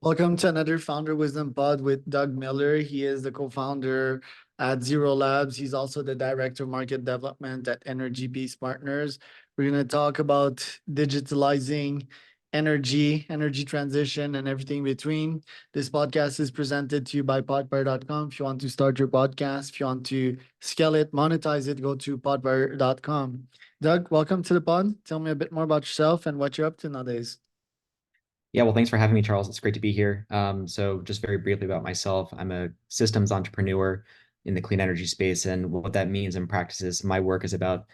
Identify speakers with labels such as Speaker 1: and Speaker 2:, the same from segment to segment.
Speaker 1: Welcome to another Founder Wisdom Pod with Doug Miller. He is the co-founder at Zero Labs. He's also the director of market development at Energy Peace Partners. We're going to talk about digitalizing energy transition, and everything between. This podcast is presented to you by podfire.com. If you want to start your podcast, if you want to scale it, monetize it, go to podfire.com. Doug, welcome to the pod. Tell me a bit more about yourself and what you're up to nowadays.
Speaker 2: Yeah, well, thanks for having me, Charles. It's great to be here. So just very briefly about myself, I'm a systems entrepreneur in the clean energy space. And what that means in practice is my work is about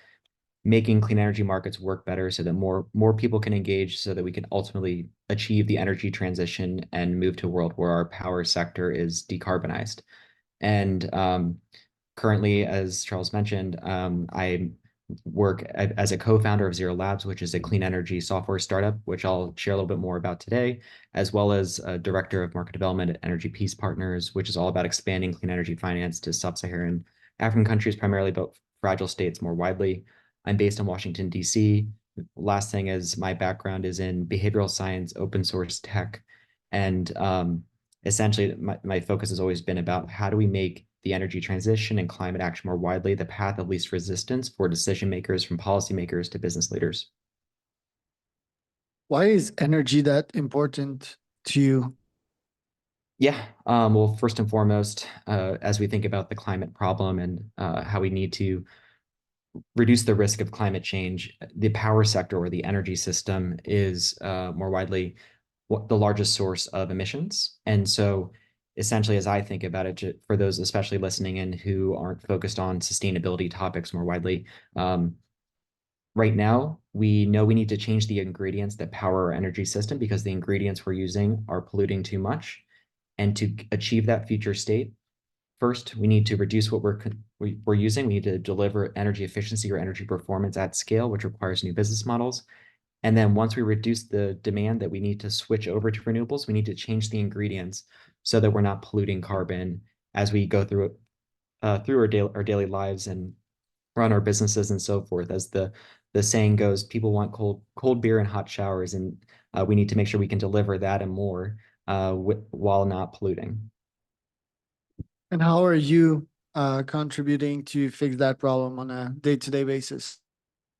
Speaker 2: making clean energy markets work better so that more people can engage so that we can ultimately achieve the energy transition and move to a world where our power sector is decarbonized. And currently, as Charles mentioned, I work as a co-founder of Zero Labs, which is a clean energy software startup, which I'll share a little bit more about today, as well as a director of market development at Energy Peace Partners, which is all about expanding clean energy finance to sub-Saharan African countries primarily, but fragile states more widely. I'm based in Washington, D.C. Last thing is my background is in behavioral science, open source tech, and essentially my focus has always been about how do we make the energy transition and climate action more widely the path of least resistance for decision makers, from policymakers to business leaders.
Speaker 1: Why is energy that important to you?
Speaker 2: Yeah, well, first and foremost, as we think about the climate problem and how we need to reduce the risk of climate change, the power sector or the energy system is more widely the largest source of emissions. And so essentially, as I think about it, for those especially listening in who aren't focused on sustainability topics more widely, right now, we know we need to change the ingredients that power our energy system because the ingredients we're using are polluting too much. And to achieve that future state, first, we need to reduce what we're using. We need to deliver energy efficiency or energy performance at scale, which requires new business models. And then once we reduce the demand that we need to switch over to renewables, we need to change the ingredients so that we're not polluting carbon as we go through our daily lives and run our businesses and so forth. As the saying goes, people want cold beer and hot showers, and we need to make sure we can deliver that and more while not polluting.
Speaker 1: And how are you contributing to fix that problem on a day-to-day basis?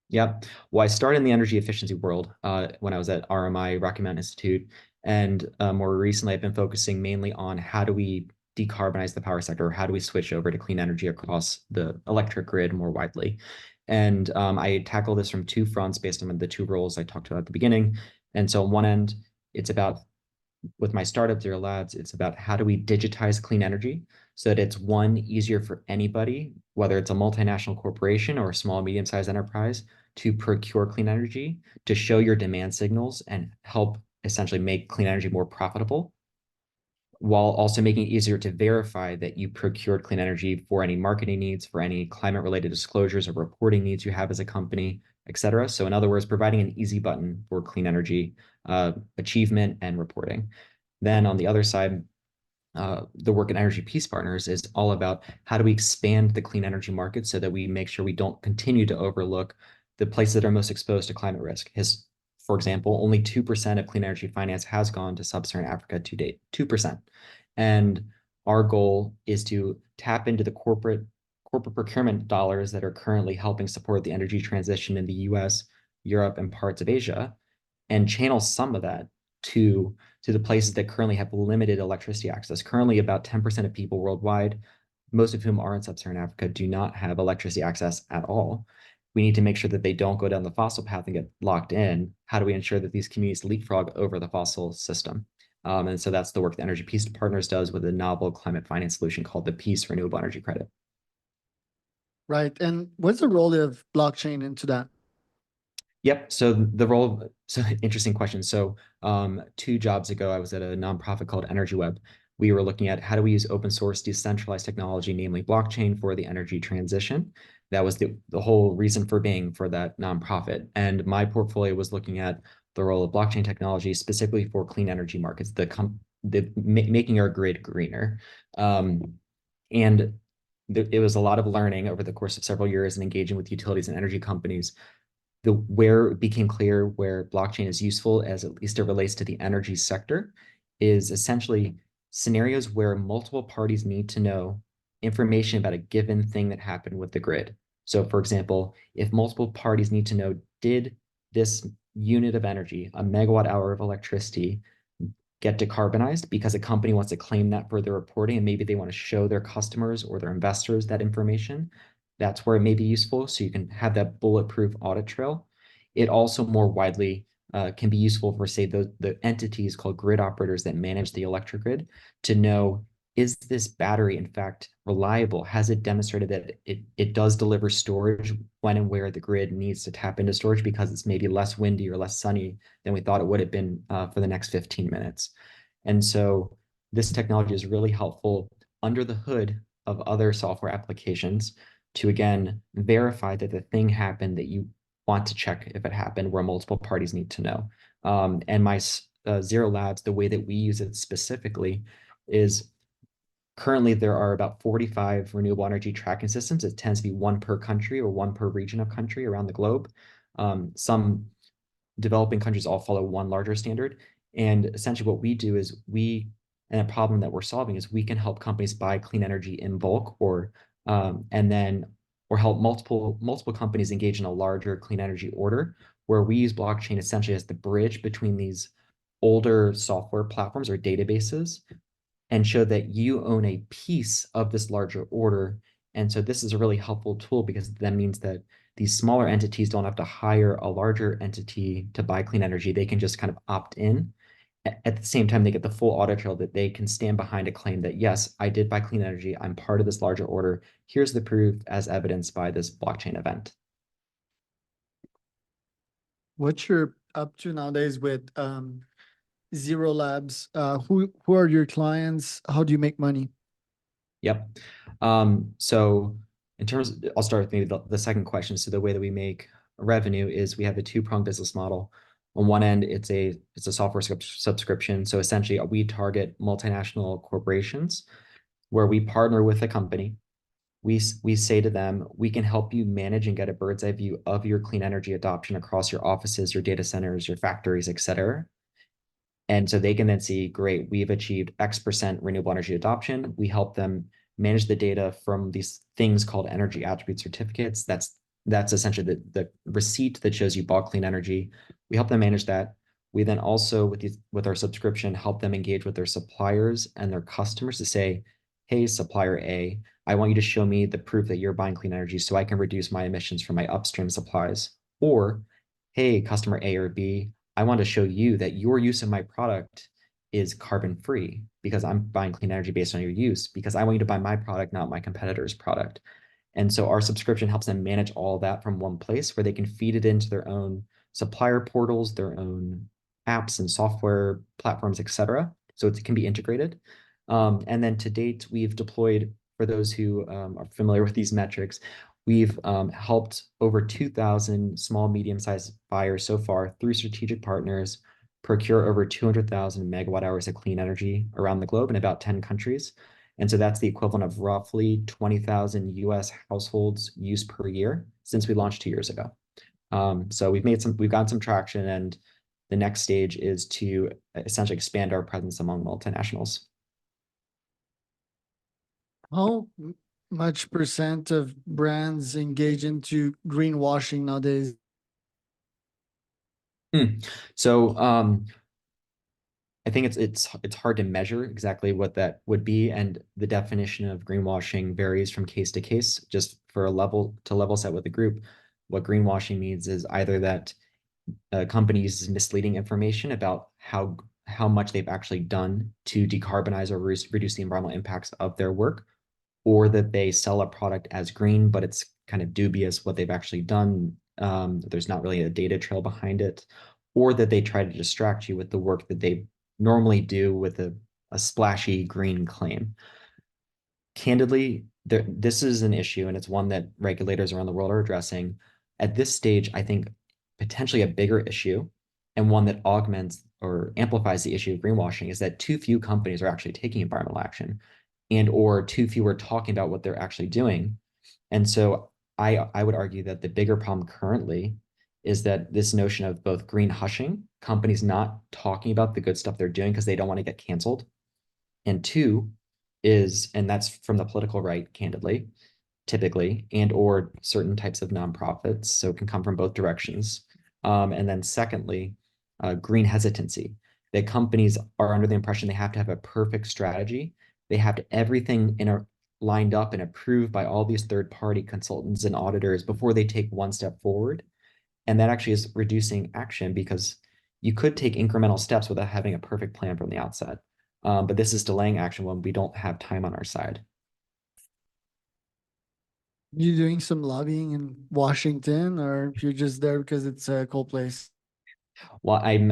Speaker 2: Yep. Well, I started in the energy efficiency world when I was at RMI, Rocky Mountain Institute. And more recently, I've been focusing mainly on how do we decarbonize the power sector, or how do we switch over to clean energy across the electric grid more widely. And I tackle this from two fronts based on the two roles I talked about at the beginning. And so on one end, it's about with my startup Zero Labs, it's about how do we digitize clean energy so that it's one, easier for anybody, whether it's a multinational corporation or a small, medium-sized enterprise, to procure clean energy, to show your demand signals and help essentially make clean energy more profitable, while also making it easier to verify that you procured clean energy for any marketing needs, for any climate-related disclosures or reporting needs you have as a company, et cetera. So in other words, providing an easy button for clean energy achievement and reporting. Then on the other side, the work at Energy Peace Partners is all about how do we expand the clean energy market so that we make sure we don't continue to overlook the places that are most exposed to climate risk. For example, only 2% of clean energy finance has gone to sub-Saharan Africa to date, 2%. And our goal is to tap into the corporate procurement dollars that are currently helping support the energy transition in the US, Europe, and parts of Asia, and channel some of that to the places that currently have limited electricity access. Currently, about 10% of people worldwide, most of whom are in sub-Saharan Africa, do not have electricity access at all. We need to make sure that they don't go down the fossil path and get locked in. How do we ensure that these communities leapfrog over the fossil system? And so that's the work that Energy Peace Partners does with a novel climate finance solution called the Peace Renewable Energy Credit.
Speaker 1: Right. And what's the role of blockchain into that?
Speaker 2: Yep. So interesting question. So 2 jobs ago, I was at a nonprofit called Energy Web. We were looking at how do we use open source decentralized technology, namely blockchain, for the energy transition. That was the whole reason for being for that nonprofit. And my portfolio was looking at the role of blockchain technology specifically for clean energy markets, making our grid greener. And it was a lot of learning over the course of several years and engaging with utilities and energy companies where it became clear where blockchain is useful as at least it relates to the energy sector is essentially scenarios where multiple parties need to know information about a given thing that happened with the grid. So, for example, if multiple parties need to know, did this unit of energy, a megawatt hour of electricity, get decarbonized because a company wants to claim that for their reporting and maybe they want to show their customers or their investors that information. That's where it may be useful. So you can have that bulletproof audit trail. It also more widely can be useful for, say, the entities called grid operators that manage the electric grid to know, is this battery in fact reliable? Has it demonstrated that it does deliver storage when and where the grid needs to tap into storage because it's maybe less windy or less sunny than we thought it would have been for the next 15 minutes? And so this technology is really helpful under the hood of other software applications to, again, verify that the thing happened that you want to check if it happened, where multiple parties need to know. And my Zero Labs, the way that we use it specifically is currently there are about 45 renewable energy tracking systems. It tends to be one per country or one per region of country around the globe. Some developing countries all follow one larger standard. And essentially what we do is and a problem that we're solving is we can help companies buy clean energy in bulk and then, or help multiple companies engage in a larger clean energy order where we use blockchain essentially as the bridge between these older software platforms or databases and show that you own a piece of this larger order. And so this is a really helpful tool because that means that these smaller entities don't have to hire a larger entity to buy clean energy. They can just kind of opt in. At the same time, they get the full audit trail that they can stand behind a claim that, yes, I did buy clean energy. I'm part of this larger order. Here's the proof as evidenced by this blockchain event.
Speaker 1: What you're up to nowadays with Zero Labs? Who are your clients? How do you make money?
Speaker 2: Yep. So in terms, I'll start with maybe the second question. So the way that we make revenue is we have a two-pronged business model. On one end, it's a software subscription. So essentially, we target multinational corporations where we partner with a company. We say to them, we can help you manage and get a bird's eye view of your clean energy adoption across your offices, your data centers, your factories, et cetera. And so they can then see, great, we've achieved X% renewable energy adoption. We help them manage the data from these things called energy attribute certificates. That's essentially the receipt that shows you bought clean energy. We help them manage that. We then also, with our subscription, help them engage with their suppliers and their customers to say, hey, supplier A, I want you to show me the proof that you're buying clean energy so I can reduce my emissions from my upstream supplies. Or, hey, customer A or B, I want to show you that your use of my product is carbon free because I'm buying clean energy based on your use, because I want you to buy my product, not my competitor's product. And so our subscription helps them manage all that from one place where they can feed it into their own supplier portals, their own apps and software platforms, et cetera. So it can be integrated. And then to date, we've deployed, for those who are familiar with these metrics, we've helped over 2,000 small, medium-sized buyers so far through strategic partners procure over 200,000 megawatt hours of clean energy around the globe in about 10 countries. And so that's the equivalent of roughly 20,000 US households use per year since we launched 2 years ago. So we've gotten some traction, and the next stage is to essentially expand our presence among multinationals.
Speaker 1: How much percent of brands engage into greenwashing nowadays?
Speaker 2: So I think it's hard to measure exactly what that would be, and the definition of greenwashing varies from case to case. Just for a level set with the group, what greenwashing means is either that a company uses misleading information about how much they've actually done to decarbonize or reduce the environmental impacts of their work, or that they sell a product as green, but it's kind of dubious what they've actually done. There's not really a data trail behind it, or that they try to distract you with the work that they normally do with a splashy green claim. Candidly, this is an issue, and it's one that regulators around the world are addressing. At this stage, I think potentially a bigger issue, and one that augments or amplifies the issue of greenwashing, is that too few companies are actually taking environmental action, and or too few are talking about what they're actually doing. And so I would argue that the bigger problem currently is that this notion of both green hushing, companies not talking about the good stuff they're doing because they don't want to get canceled, and two is, and that's from the political right, candidly, typically, and or certain types of nonprofits, so it can come from both directions. And then secondly, green hesitancy. That companies are under the impression they have to have a perfect strategy. They have to everything lined up and approved by all these third-party consultants and auditors before they take one step forward. And that actually is reducing action because you could take incremental steps without having a perfect plan from the outset. But this is delaying action when we don't have time on our side.
Speaker 1: You doing some lobbying in Washington, or you're just there because it's a cool place?
Speaker 2: Well, I'm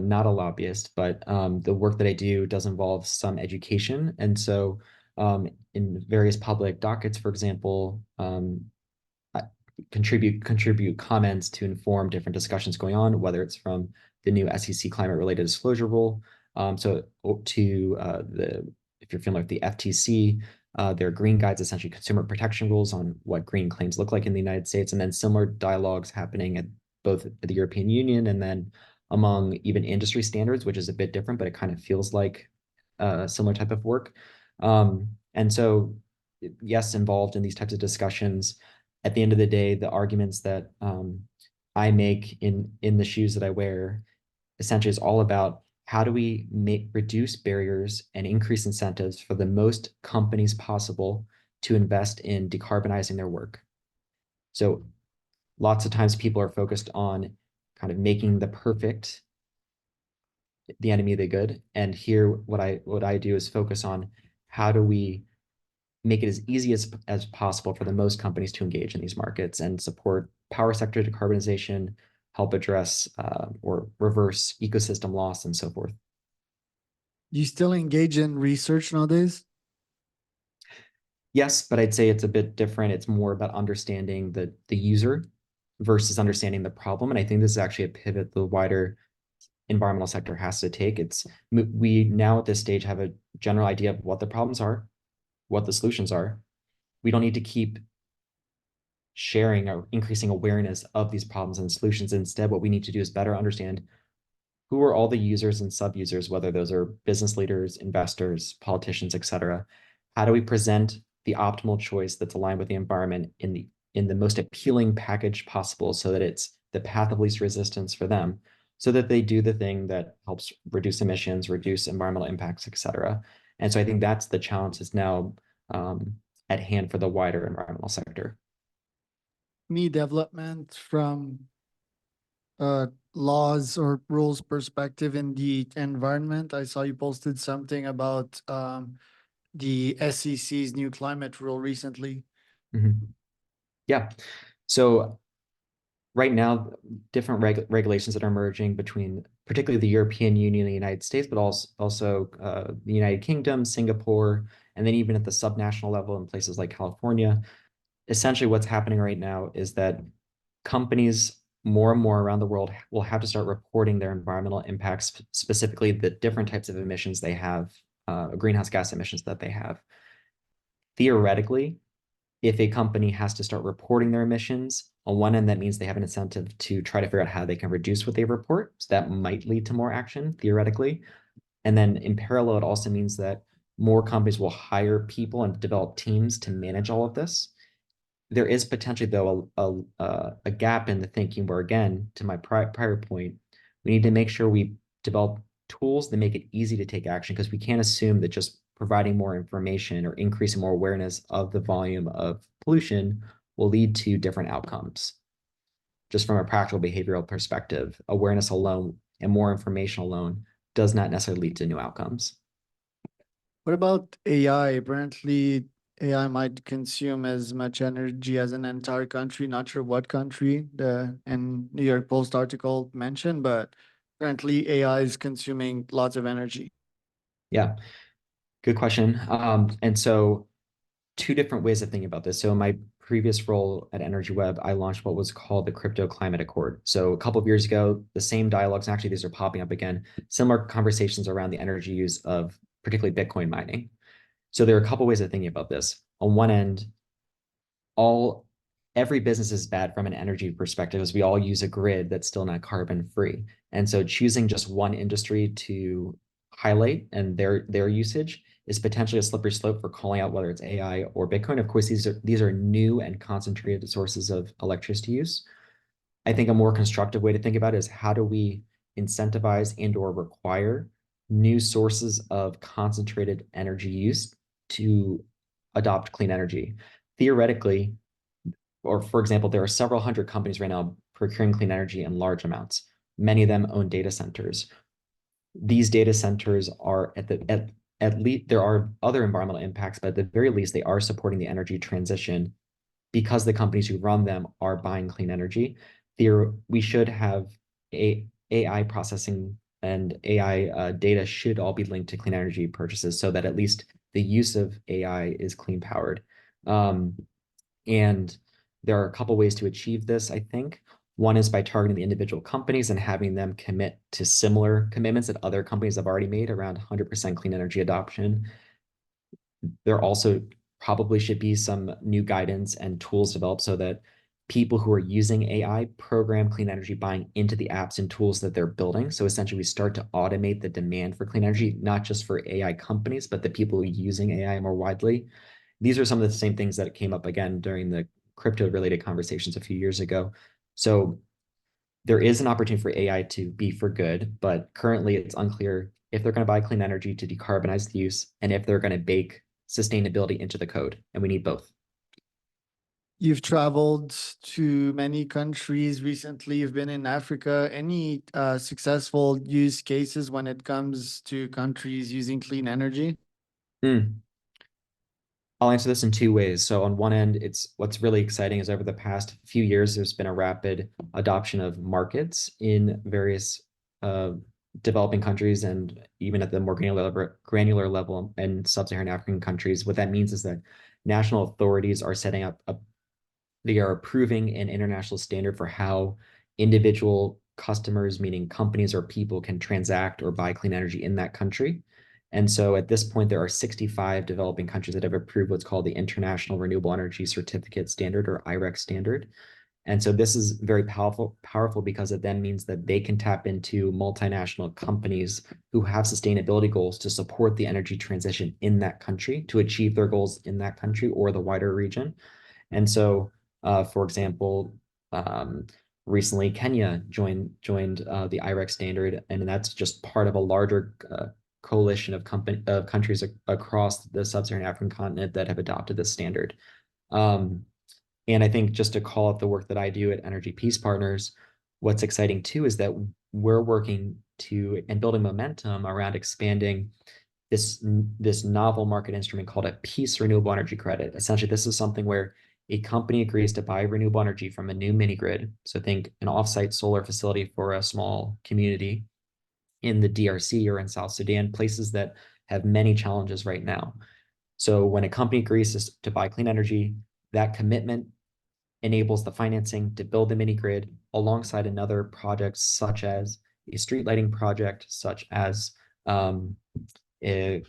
Speaker 2: not a lobbyist, but the work that I do does involve some education. And so in various public dockets, for example, I contribute comments to inform different discussions going on, whether it's from the new SEC climate related disclosure rule. So to the if you're familiar with the FTC, their green guides, essentially consumer protection rules on what green claims look like in the United States, and then similar dialogues happening at both the European Union and then among even industry standards, which is a bit different, but it kind of feels like a similar type of work. And so, yes, involved in these types of discussions. At the end of the day, the arguments that I make in the shoes that I wear essentially is all about how do we reduce barriers and increase incentives for the most companies possible to invest in decarbonizing their work. So lots of times people are focused on kind of making the perfect the enemy of the good. And here what I do is focus on how do we make it as easy as possible for the most companies to engage in these markets and support power sector decarbonization, help address or reverse ecosystem loss, and so forth.
Speaker 1: You still engage in research nowadays?
Speaker 2: Yes, but I'd say it's a bit different. It's more about understanding the user versus understanding the problem. And I think this is actually a pivot the wider environmental sector has to take. It's we now at this stage have a general idea of what the problems are, what the solutions are. We don't need to keep sharing or increasing awareness of these problems and solutions. Instead, what we need to do is better understand who are all the users and sub-users, whether those are business leaders, investors, politicians, et cetera. How do we present the optimal choice that's aligned with the environment in the most appealing package possible so that it's the path of least resistance for them, so that they do the thing that helps reduce emissions, reduce environmental impacts, et cetera. And so I think that's the challenge that's now at hand for the wider environmental sector.
Speaker 1: Me development from laws or rules perspective in the environment. I saw you posted something about the SEC's new climate rule recently.
Speaker 2: Mhm. Yeah. So right now, different regulations that are emerging between particularly the European Union and the United States, but also the United Kingdom, Singapore, and then even at the subnational level in places like California. Essentially, what's happening right now is that companies more and more around the world will have to start reporting their environmental impacts, specifically the different types of emissions they have, greenhouse gas emissions that they have. Theoretically, if a company has to start reporting their emissions, on one end, that means they have an incentive to try to figure out how they can reduce what they report. So that might lead to more action, theoretically. And then in parallel, it also means that more companies will hire people and develop teams to manage all of this. There is potentially, though, a gap in the thinking where, again, to my prior point, we need to make sure we develop tools that make it easy to take action because we can't assume that just providing more information or increasing more awareness of the volume of pollution will lead to different outcomes. Just from a practical behavioral perspective, awareness alone and more information alone does not necessarily lead to new outcomes.
Speaker 1: What about AI? Apparently, AI might consume as much energy as an entire country. Not sure what country the New York Post article mentioned, but apparently AI is consuming lots of energy.
Speaker 2: Yeah, good question. And so two different ways of thinking about this. So in my previous role at Energy Web, I launched what was called the Crypto Climate Accord. So a couple of years ago, the same dialogues, and actually these are popping up again, similar conversations around the energy use of particularly Bitcoin mining. So there are a couple of ways of thinking about this. On one end, all every business is bad from an energy perspective, as we all use a grid that's still not carbon free. And so choosing just one industry to highlight and their usage is potentially a slippery slope for calling out whether it's AI or Bitcoin. Of course, these are new and concentrated sources of electricity use. I think a more constructive way to think about it is how do we incentivize and or require new sources of concentrated energy use to adopt clean energy. Theoretically, or for example, there are several hundred companies right now procuring clean energy in large amounts. Many of them own data centers. These data centers are at least there are other environmental impacts, but at the very least, they are supporting the energy transition because the companies who run them are buying clean energy. We should have AI processing and AI data should all be linked to clean energy purchases so that at least the use of AI is clean powered. And there are a couple ways to achieve this, I think. One is by targeting the individual companies and having them commit to similar commitments that other companies have already made around 100% clean energy adoption. There also probably should be some new guidance and tools developed so that people who are using AI program clean energy buying into the apps and tools that they're building. So essentially, we start to automate the demand for clean energy, not just for AI companies, but the people who are using AI more widely. These are some of the same things that came up again during the crypto related conversations a few years ago. So there is an opportunity for AI to be for good, but currently it's unclear if they're going to buy clean energy to decarbonize the use and if they're going to bake sustainability into the code. And we need both.
Speaker 1: You've traveled to many countries recently. You've been in Africa. Any successful use cases when it comes to countries using clean energy?
Speaker 2: Mm. I'll answer this in two ways. So on one end, it's what's really exciting is over the past few years, there's been a rapid adoption of markets in various uh, developing countries and even at the more granular level in sub-Saharan African countries. What that means is that national authorities are setting up they are approving an international standard for how individual customers, meaning companies or people, can transact or buy clean energy in that country. And so at this point, there are 65 developing countries that have approved what's called the International Renewable Energy Certificate Standard or IREC standard. And so this is very powerful because it then means that they can tap into multinational companies who have sustainability goals to support the energy transition in that country to achieve their goals in that country or the wider region. And so, for example, um, recently Kenya joined the IREC standard, and that's just part of a larger coalition of countries across the sub-Saharan African continent that have adopted this standard. Um, and I think just to call out the work that I do at Energy Peace Partners, what's exciting too is that we're working to and building momentum around expanding this novel market instrument called a peace renewable energy credit. Essentially, this is something where a company agrees to buy renewable energy from a new mini grid. So think an offsite solar facility for a small community in the DRC or in South Sudan, places that have many challenges right now. So when a company agrees to buy clean energy, that commitment enables the financing to build the mini grid alongside another project, such as a street lighting project, such as a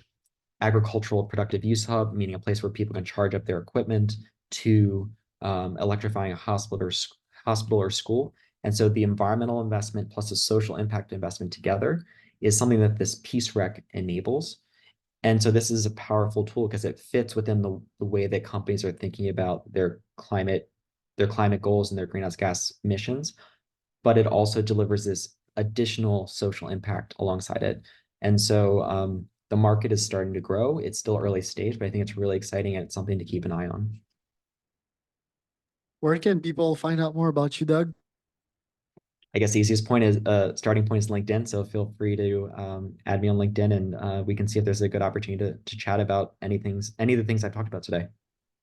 Speaker 2: agricultural productive use hub, meaning a place where people can charge up their equipment, to electrifying a hospital or school. And so the environmental investment plus the social impact investment together is something that this Peace Rec enables. And so this is a powerful tool because it fits within the way that companies are thinking about their climate goals and their greenhouse gas emissions, but it also delivers this additional social impact alongside it. And so the market is starting to grow. It's still early stage, but I think it's really exciting and it's something to keep an eye on.
Speaker 1: Where can people find out more about you, Doug?
Speaker 2: I guess the easiest point is starting point is LinkedIn. So feel free to add me on LinkedIn and we can see if there's a good opportunity to chat about any of the things I've talked about today.